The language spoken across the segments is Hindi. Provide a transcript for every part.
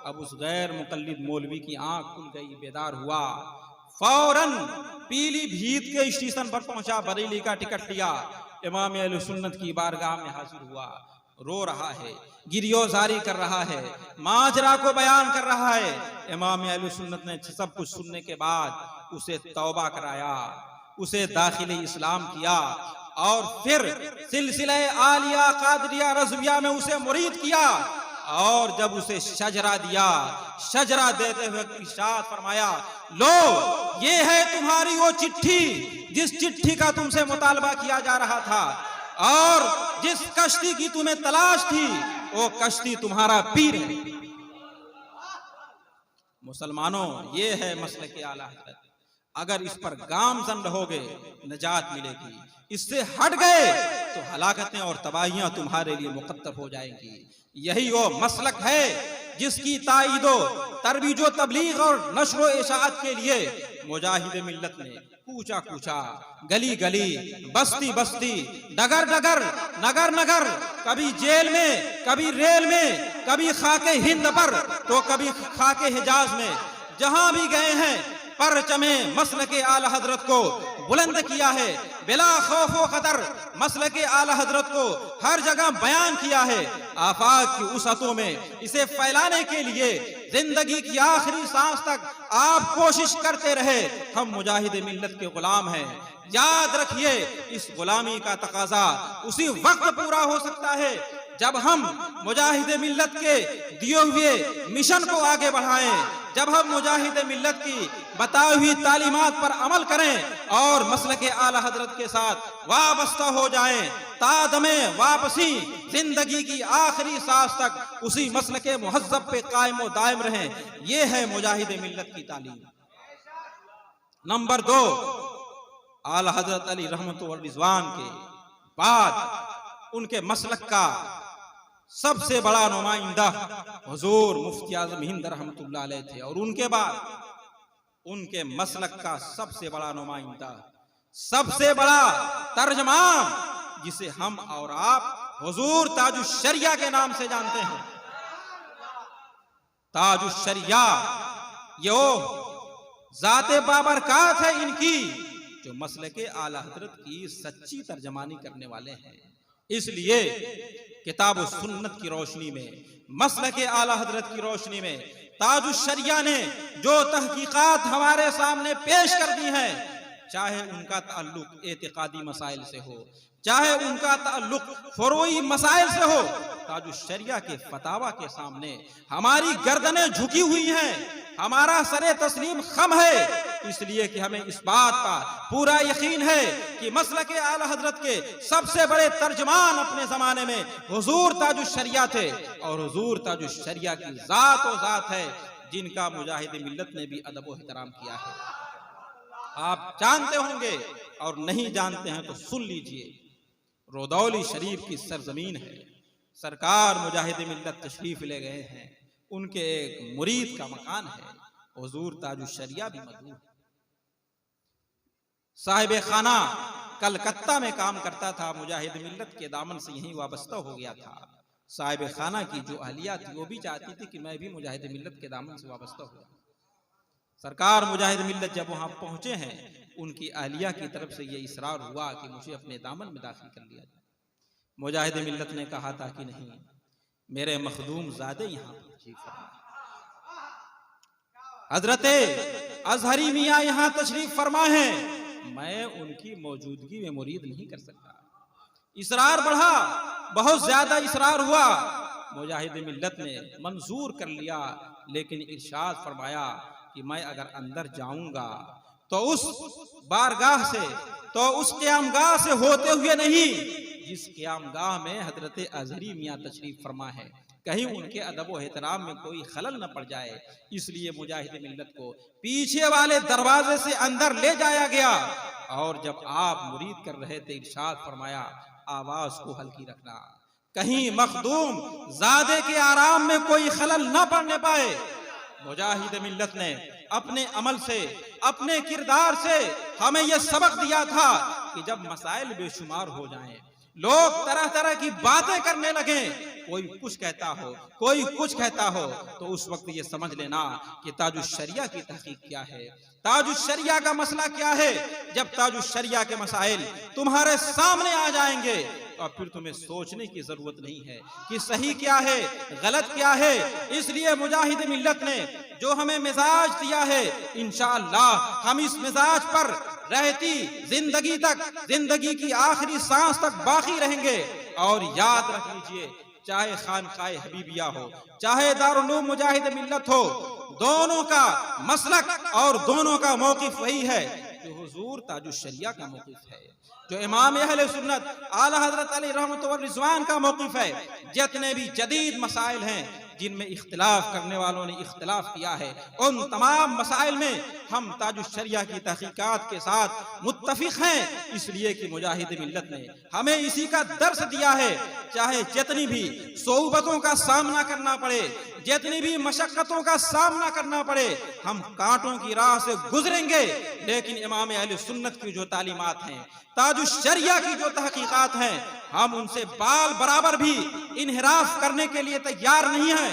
अब उस गैर मुकल्लिद मौलवी की आंख खुल गई, बेदार हुआ, फौरन पीलीभीत के स्टेशन पर पहुंचा, बरेली का टिकट लिया, इमाम अहले सुन्नत की बारगाह में हाजिर हुआ, रो रहा है, गिरियोजारी कर रहा है, माजरा को बयान कर रहा है। इमाम अहले सुन्नत ने सब कुछ सुनने के बाद उसे तौबा कराया, उसे दाखिले इस्लाम किया और फिर सिलसिले आलिया कादरिया रज़विया में उसे मुरीद किया। और जब उसे शजरा दिया, शजरा देते हुए इरशाद फरमाया, लो ये है तुम्हारी वो चिट्ठी जिस चिट्ठी का तुमसे मुतालबा किया जा रहा था, और जिस कश्ती की तुम्हें तलाश थी वो कश्ती तुम्हारा पीर है। मुसलमानों, ये है मसलक आला हज़रत। अगर इस पर गामज़न रहोगे नजात मिलेगी, इससे हट गए तो हलाकतें और तबाहियां तुम्हारे लिए मुकद्दर हो जाएंगी। यही वो मसलक है जिसकी ताईदो तरबीजो तबलीग और नश्रो इशाअत के लिए मुजाहिद मिल्लत ने कूचा कूचा, गली गली, बस्ती बस्ती, डगर डगर, नगर नगर, कभी जेल में, कभी रेल में, कभी खाके हिंद पर तो कभी खाके हिजाज में, जहां भी गए हैं परचमे मसलके आला हजरत को बुलंद किया है, बिला खौफ व खतर मसलके आला हजरत को हर जगह बयान किया है। आफाक की उसअतों में इसे फैलाने के लिए जिंदगी की आखिरी सांस तक आप कोशिश करते रहे। हम मुजाहिद मिल्लत के गुलाम हैं। याद रखिए, इस गुलामी का तकाजा उसी वक्त पूरा हो सकता है जब हम मुजाहिद मिल्लत के दिए हुए मिशन को आगे बढ़ाएं, जब हम मुजाहिद मिल्लत की बताई हुई तालीमात पर अमल करें और मसलके आला हजरत के साथ वाबस्ता हो जाएं, तादमे वापसी जिंदगी की आखिरी सांस तक उसी मसलके मुहज्जब पे कायम व दायम रहें। ये है मुजाहिद मिल्लत की तालीम। नंबर 2, आला हजरत अली रहमतुल्लाह व रिज़वान के बाद उनके मसलक का सबसे बड़ा नुमाइंदा हुजूर मुफ्ती आज़म हिंद रहमतुल्लाह अलैह थे, और उनके बाद उनके मसलक का सबसे बड़ा नुमाइंदा, सबसे बड़ा तर्जमान, जिसे हम और आप हुजूर ताजुश शरिया के नाम से जानते हैं। ताजुश शरिया यो जाते बाबरकात है इनकी, जो मसलके आला हजरत की सच्ची तर्जमानी करने वाले हैं। इसलिए किताब व सुन्नत की रोशनी में, मसलके आला हजरत की रोशनी में ताजुश शरिया ने जो तहकीकात हमारे सामने पेश कर दी हैं, चाहे उनका ताल्लुक एतिकादी मसाइल से हो, चाहे उनका ताल्लुक फरोई मसाइल से हो, ताजुश शरिया के फतावा के सामने हमारी गर्दनें झुकी हुई हैं, हमारा सरे तस्लीम खम है। इसलिए कि हमें इस बात का पूरा यकीन है कि मसलके आला हजरत के सबसे बड़े तर्जमान अपने जमाने में हुजूर ताजुश शरिया थे, और हुजूर ताजुश शरिया की जात और जात है जिनका मुजाहिद मिल्लत ने भी अदब व एहतराम किया है। आप जानते होंगे, और नहीं जानते हैं तो सुन लीजिए, रोदौली शरीफ की सरजमीन है, सरकार मुजाहिद मिल्लत तशरीफ ले गए हैं, उनके एक मुरीद का मकान है, हुजूर ताजुश शरिया भी मौजूद है। साहिब खाना कलकत्ता में काम करता था, मुजाहिद मिल्लत के दामन से यहीं वाबस्ता हो गया था। साहिब खाना की जो अहलिया थी वो भी चाहती थी कि मैं भी मुजाहिद मिल्लत के दामन से वाबस्ता हो। सरकार मुजाहिद मिल्लत जब वहां पहुंचे हैं, उनकी अहलिया की तरफ से ये इसरार हुआ कि मुझे अपने दामन में दाखिल कर लिया जाए। मुजाहिद मिल्लत ने कहा था कि नहीं, मेरे मखदूम ज़ादे यहाँ तशरीफ फरमा, हजरते अजहरी मियाँ यहाँ तशरीफ फरमा है, मैं उनकी मौजूदगी में मुरीद नहीं कर सकता। इसरार बढ़ा, बहुत ज्यादा इसरार हुआ, मुजाहिद मिल्लत ने मंजूर कर लिया, लेकिन इरशाद फरमाया कि मैं अगर अंदर जाऊंगा तो उस बारगाह से, तो उस क़यामगाह से होते हुए नहीं जिस क़यामगाह में हजरत अजहरी मियाँ तशरीफ फरमा है, कहीं उनके अदब व एहतराम में कोई खलल न पड़ जाए। इसलिए मुजाहिद मिल्लत को पीछे वाले दरवाजे से अंदर ले जाया गया, और जब आप मुरीद कर रहे थे इरशाद फरमाया, आवाज को हल्की रखना, कहीं मखदूम ज़ादे के आराम में कोई खलल न पड़ने पाए। मुजाहिद मिल्लत ने अपने अमल से, अपने किरदार से हमें यह सबक दिया था कि जब मसाइल बेशुमार हो जाएं, लोग तरह तरह की बातें करने लगे, कोई कुछ कहता हो, कोई कुछ कहता हो, तो उस वक्त ये समझ लेना कि ताजुश्शरिया की तहकीक क्या है, ताजुश्शरिया का मसला क्या है। जब ताजुश्शरिया के मसाइल तुम्हारे सामने आ जाएंगे तो फिर तुम्हें सोचने की जरूरत नहीं है कि सही क्या है, गलत क्या है। इसलिए मुजाहिद मिल्लत ने जो हमें मिजाज दिया है, इंशाअल्लाह हम इस मिजाज पर रहती जिंदगी तक, जिंदगी की आखिरी सांस तक बाकी रहेंगे। और याद रख लीजिए, चाहे खानकाए हबीबिया हो, चाहे दारुल उलूम मुजाहिद मिल्लत हो, दोनों का मसलक और दोनों का मौकिफ वही है जो हुजूर ताजुश्शरिया का मौकिफ है, जो इमाम अहले सुन्नत आला हजरत अली रहमत व रिज़वान का मौकिफ है। जितने भी जदीद मसाइल हैं जिनमें इख्तिलाफ करने वालों ने इख्तिलाफ किया है, उन तमाम मसाइल में हम ताजुश्शरिया की तहकीकात के साथ मुत्तफिक हैं। इसलिए कि मुजाहिद मिल्लत ने हमें इसी का दर्स दिया है। चाहे जितनी भी सोबतों का सामना करना पड़े, जितनी भी मशक्कतों का सामना करना पड़े, हम कांटों की राह से गुजरेंगे, लेकिन इमाम अहले सुन्नत की जो तालीमात हैं, ताजुश्शरिया की जो तहकीकात हैं, हम उनसे बाल बराबर भी इन्हिराफ करने के लिए तैयार नहीं है।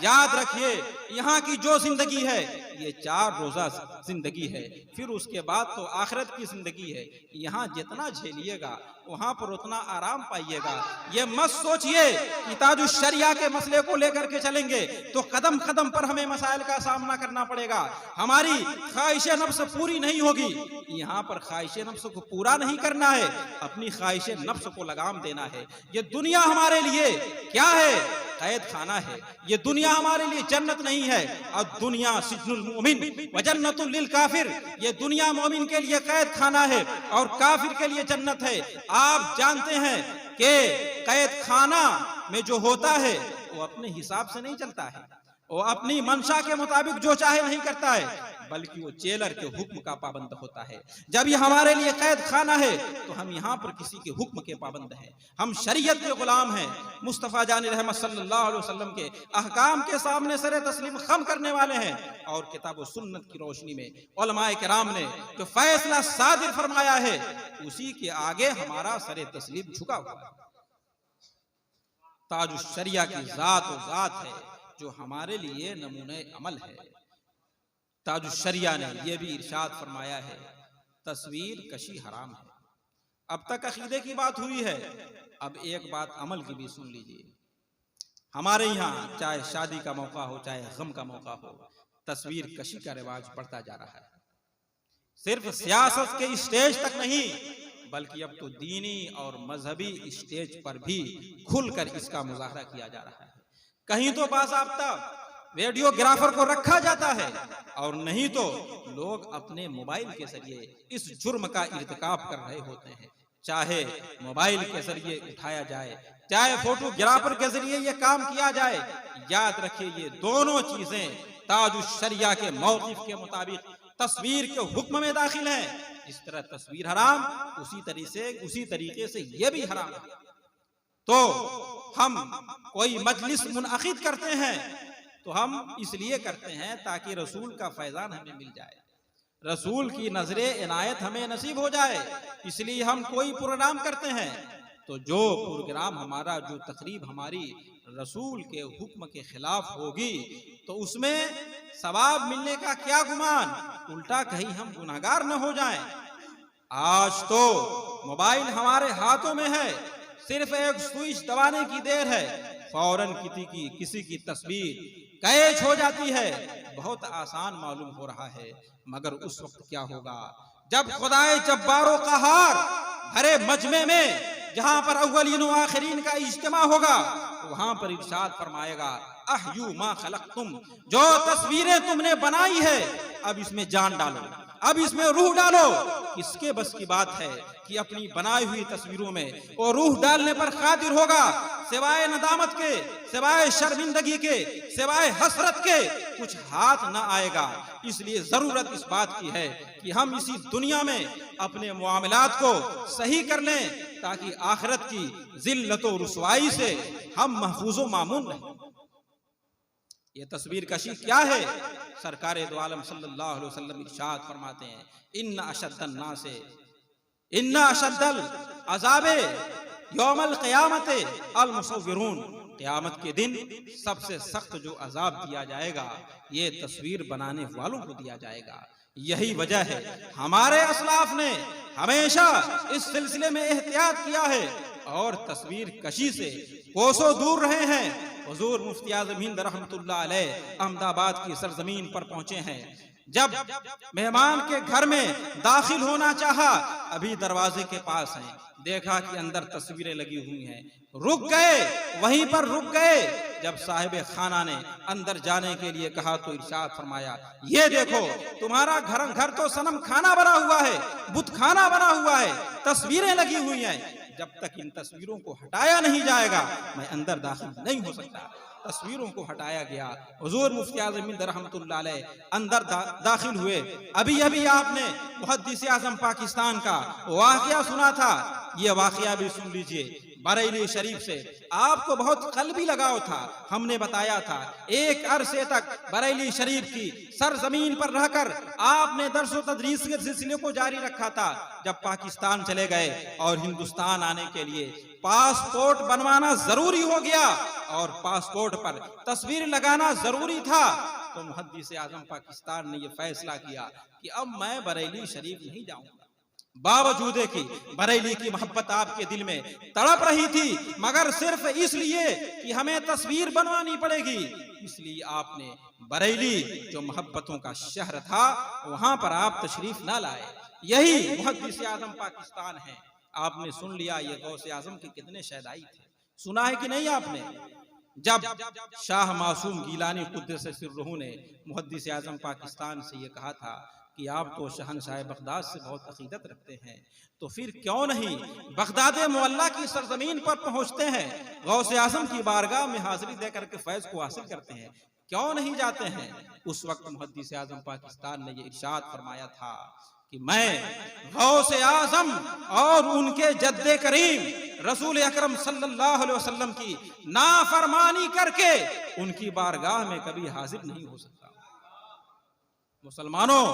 याद रखिए, यहाँ की जो जिंदगी है ये 4 रोजा जिंदगी है, फिर उसके बाद तो आखिरत की जिंदगी है। यहाँ जितना झेलिएगा वहां पर उतना आराम पाइएगा। ये मत सोचिए कि ताजुश्शरिया के मसले को लेकर के चलेंगे तो कदम कदम पर हमें मसाइल का सामना करना पड़ेगा, हमारी ख्वाहिश नफ्स पूरी नहीं होगी। यहाँ पर ख्वाहिश नफ्स को पूरा नहीं करना है, अपनी ख्वाहिश नफ्स को लगाम देना है। ये दुनिया हमारे लिए क्या है? कैद खाना है। ये दुनिया हमारे लिए जन्नत नहीं है। और दुनिया सिजनुल मोमिन व जन्नतुल लिल काफिर, ये दुनिया मोमिन के लिए कैद खाना है और काफिर के लिए जन्नत है। आप जानते हैं कि कैद खाना में जो होता है वो अपने हिसाब से नहीं चलता है, वो अपनी मंशा के मुताबिक जो चाहे नहीं करता है, बल्कि वो जेलर के हुक्म का पाबंद होता है। जब ये हमारे लिए कैद खाना है तो हम यहाँ पर किसी के हुक्म के पाबंद हैं, हम शरीयत के गुलाम हैं। मुस्तफ़ा जान रहमत सल्लल्लाहु अलैहि वसल्लम के अहकाम के सामने सरे तस्लीम खम करने वाले हैं। और किताब व सुन्नत की रोशनी में उलमाए किराम ने जो फैसला सादिर फरमाया है, उसी के आगे हमारा सरे तस्लीम झुका हुआ है। ताजुश्शरिया की जात व जात है जो हमारे लिए नमूने अमल है। ताजुश्शरिया ने यह भी इरशाद फरमाया है, तस्वीर कशी हराम है। अब तक अकीदे की बात हुई है, अब एक बात अमल की भी सुन लीजिए। हमारे यहाँ चाहे शादी का मौका हो, चाहे गम का मौका हो, तस्वीर कशी का रिवाज बढ़ता जा रहा है। सिर्फ सियासत के स्टेज तक नहीं, बल्कि अब तो दीनी और मजहबी स्टेज पर भी खुलकर इसका मुजाहरा किया जा रहा है। कहीं तो बाज़ाब्ता वीडियोग्राफर को रखा जाता है और नहीं तो लोग अपने मोबाइल के जरिए इस जुर्म का इर्तिकाब कर रहे होते हैं। चाहे मोबाइल के जरिए उठाया जाए, चाहे फोटोग्राफर के जरिए ये काम किया जाए, याद रखिए ये दोनों चीजें ताजुश्शरिया के मौक़िफ़ के मुताबिक तस्वीर के हुक्म में दाखिल हैं। जिस तरह तस्वीर हराम, उसी तरीके से ये भी हराम है। तो हम कोई मजलिस मुनअक़िद करते हैं तो हम इसलिए करते हैं ताकि रसूल का फैजान हमें मिल जाए, रसूल की नजरे इनायत हमें नसीब हो जाए, इसलिए हम कोई प्रोग्राम करते हैं। तो जो प्रोग्राम हमारा, जो तकरीब हमारी रसूल के हुक्म के खिलाफ होगी तो उसमें सवाब मिलने का क्या गुमान, उल्टा कहीं हम गुनाहगार न हो जाएं। आज तो मोबाइल हमारे हाथों में है, सिर्फ एक स्विच दबाने की देर है, फौरन किसी की तस्वीर कैच हो जाती है। बहुत आसान मालूम हो रहा है, मगर उस वक्त क्या होगा जब खुदाए जब्बारो क़हार भरे मजमे में, जहां पर अव्वलीन व आखिरीन का इज्तिमा होगा, वहां पर इरशाद फरमाएगा, अहयू मा खलक़तुम, जो तस्वीरें तुमने बनाई है अब इसमें जान डालो, अब इसमें रूह डालो। किसके बस की बात है कि अपनी बनाई हुई तस्वीरों में और रूह डालने पर कादिर होगा? सिवाय नदामत के, सिवाय शर्मिंदगी के, सिवाय हसरत के कुछ हाथ न आएगा। इसलिए जरूरत इस बात की है कि हम इसी दुनिया में अपने मुआमलात को सही कर लें ताकि आखिरत की जिल्लत और रुसवाई से हम महफूजो मामून रहें। ये तस्वीर कशी क्या है? सरकारे दो आलम सल्लल्लाहु अलैहि वसल्लम इरशाद फरमाते हैं, इन्ना अशद्दन नासे इन्ना अशद्दल अज़ाबे यौमल क़यामत अल मुसव्विरून, क़यामत के दिन सबसे सख्त जो अजाब दिया जाएगा ये तस्वीर बनाने वालों को दिया जाएगा। यही वजह है हमारे असलाफ ने हमेशा इस सिलसिले में एहतियात किया है और तस्वीर कशी से कोसों दूर रहे हैं। हुजूर मुफ्ती आज़म हिंद रहमतुल्लाह अलैह अहमदाबाद की सरजमीन पर पहुंचे हैं। जब मेहमान के घर में दाखिल होना चाहा, अभी दरवाजे के पास हैं, देखा कि अंदर तस्वीरें लगी हुई हैं, रुक गए, वहीं पर रुक गए। जब साहिब खाना ने अंदर जाने के लिए कहा तो इरशाद फरमाया, ये देखो तुम्हारा घर तो सनम खाना बना हुआ है, बुत खाना बना हुआ है, तस्वीरें लगी हुई हैं, जब तक इन तस्वीरों को हटाया नहीं जाएगा मैं अंदर दाखिल नहीं हो सकता। तस्वीरों को हटाया गया। हुजूर मुफ्ती आज़म हिंद रहमतुल्लाह अलैह अंदर दाखिल हुए। अभी अभी आपने मुहद्दिस आज़म पाकिस्तान का वाक़या सुना था, ये वाक़या भी सुन लीजिए। बरेली शरीफ से आपको बहुत क़ल्बी लगाव था, हमने बताया था एक अरसे तक बरेली शरीफ की सरजमीन पर रहकर आपने दर्स व तदरीस के सिलसिले को जारी रखा था। जब पाकिस्तान चले गए और हिंदुस्तान आने के लिए पासपोर्ट बनवाना जरूरी हो गया और पासपोर्ट पर तस्वीर लगाना जरूरी था, तो मुहद्दिस आज़म पाकिस्तान ने यह फैसला किया कि अब मैं बरेली शरीफ नहीं जाऊंगा। बावजूद कि बरेली की मोहब्बत आपके दिल में तड़प रही थी, मगर सिर्फ इसलिए कि हमें तस्वीर बनवानी पड़ेगी, इसलिए आपने बरेली जो मोहब्बतों का शहर था वहां पर आप तशरीफ ना लाए। यही मुहद्दिस आज़म पाकिस्तान है। आपने सुन लिया ये गौसे आज़म के कितने शहदाई थे, सुना है कि नहीं आपने? जब शाह मासूम गीलानी कुद्दस सिर्रुहू ने मुहद्दिस आज़म पाकिस्तान से ये कहा था कि आप तो शहनशाह बगदाद से बहुत अकीदत रखते हैं, तो फिर क्यों नहीं बगदाद मुअल्ला की सरजमीन पर पहुंचते हैं, गौसे आज़म की बारगाह में हाजिरी देकर के फैज़ को हासिल करते हैं, क्यों नहीं जाते हैं? उस वक्त मुहद्दिस आज़म पाकिस्तान ने ये इरशाद फरमाया था कि मैं गौसे आज़म और उनके जद्दे करीम रसूल अकरम सल्लल्लाहु अलैहि वसल्लम की नाफरमानी करके उनकी बारगाह में कभी हाजिर नहीं हो सकता। मुसलमानों,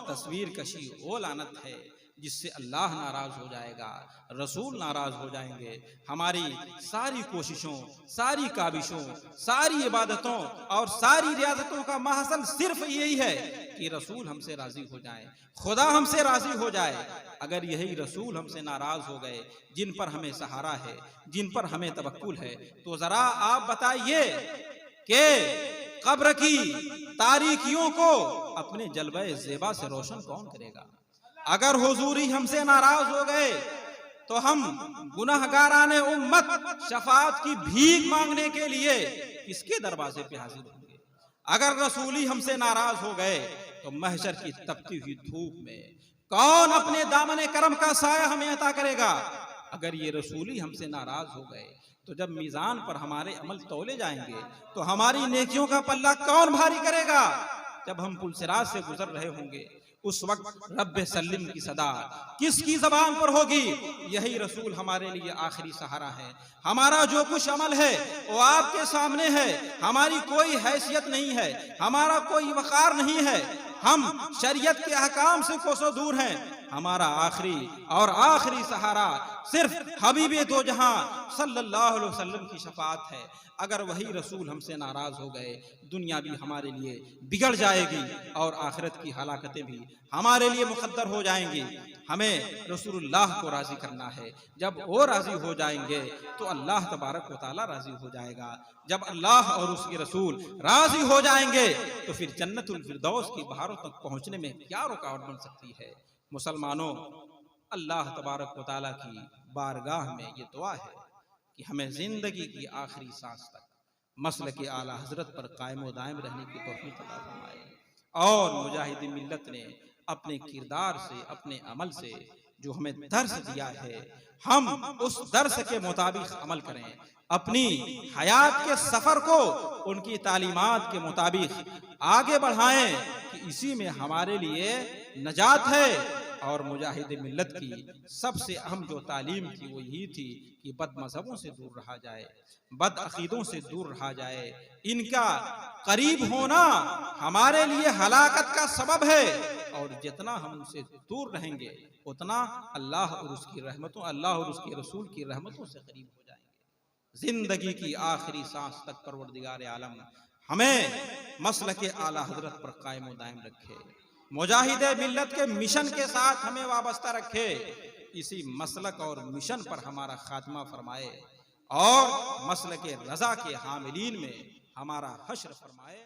तस्वीर कशी वो लानत है जिससे अल्लाह नाराज हो जाएगा, रसूल नाराज हो जाएंगे। हमारी सारी कोशिशों, सारी काबिशों, सारी इबादतों और सारी रियाजतों का महसल सिर्फ यही है कि रसूल हमसे राजी हो जाए, खुदा हमसे राजी हो जाए। अगर यही रसूल हमसे नाराज हो गए, जिन पर हमें सहारा है, जिन पर हमें तवक्कुल है, तो जरा आप बताइए कि कब्र की तारीकियों को अपने जलवे ज़ेबा से रोशन कौन करेगा? अगर हुजूरी हमसे नाराज हो गए तो हम गुनहगाराने उम्मत शफाअत की भीख मांगने के लिए किसके दरवाजे पे हाजिर होंगे? अगर रसूली हमसे नाराज हो गए तो महशर की तपती हुई धूप में कौन अपने दामने करम का साया हमें अता करेगा? अगर ये रसूली हमसे नाराज हो गए तो जब मीज़ान पर हमारे अमल तौले जाएंगे तो हमारी नेकियों का पल्ला कौन भारी करेगा? जब हम पुलसिरात से गुजर रहे होंगे उस वक्त रब्बे सल्लिम की सदा किसकी जबान पर होगी? यही रसूल हमारे लिए आखिरी सहारा है। हमारा जो कुछ अमल है वो आपके सामने है, हमारी कोई हैसियत नहीं है, हमारा कोई वकार नहीं है, हम शरीयत के अहकाम से कोसों दूर हैं। हमारा आखिरी और आखिरी सहारा सिर्फ हबीबे दो जहां सल्लल्लाहु अलैहि वसल्लम की शफाअत है। अगर वही रसूल हमसे नाराज हो गए, दुनिया भी हमारे लिए बिगड़ जाएगी और आखिरत की हलाकतें भी हमारे लिए मुकद्दर हो जाएंगी। हमें रसूलुल्लाह को राजी करना है। जब वो राजी हो जाएंगे तो अल्लाह तबारक व तआला राजी हो जाएगा। जब अल्लाह और उसके रसूल राजी हो जाएंगे तो फिर जन्नतुल फिरदौस की बहारों तक पहुंचने में क्या रुकावट बन सकती है? मुसलमानों, अल्लाह तबारक व तआला की बारगाह में ये दुआ है कि हमें जिंदगी की आखिरी सांस तक मसलक आला हजरत पर कायम व दायम रहने की तौफीक अता फरमाए। और मुजाहिदी मिल्लत ने अपने किरदार से, अपने अमल से जो हमें दर्स दिया है, हम उस दर्स के मुताबिक अमल करें, अपनी हयात के सफर को उनकी तालीमात के मुताबिक आगे बढ़ाएं कि इसी में हमारे लिए नजात है। और मुजाहिद मिल्लत की सबसे अहम जो तालीम थी वो यही थी कि बद मजहबों से दूर रहा जाए, बद अकीदों से दूर रहा जाए। इनका करीब होना हमारे लिए हलाकत का सबब है और जितना हम उनसे दूर रहेंगे उतना अल्लाह और उसकी रहमतों, अल्लाह और उसके रसूल की रहमतों से करीब हो जाएंगे। जिंदगी की आखिरी सांस तक परवरदिगार आलम हमें मसलक आला हजरत पर कायम व दायम रखे, मुजाहिदे मिल्लत के मिशन के साथ हमें वाबस्ता रखे, इसी मसलक और मिशन पर हमारा खात्मा फरमाए और मसलक रजा के हामिलीन में हमारा हश्र फरमाए।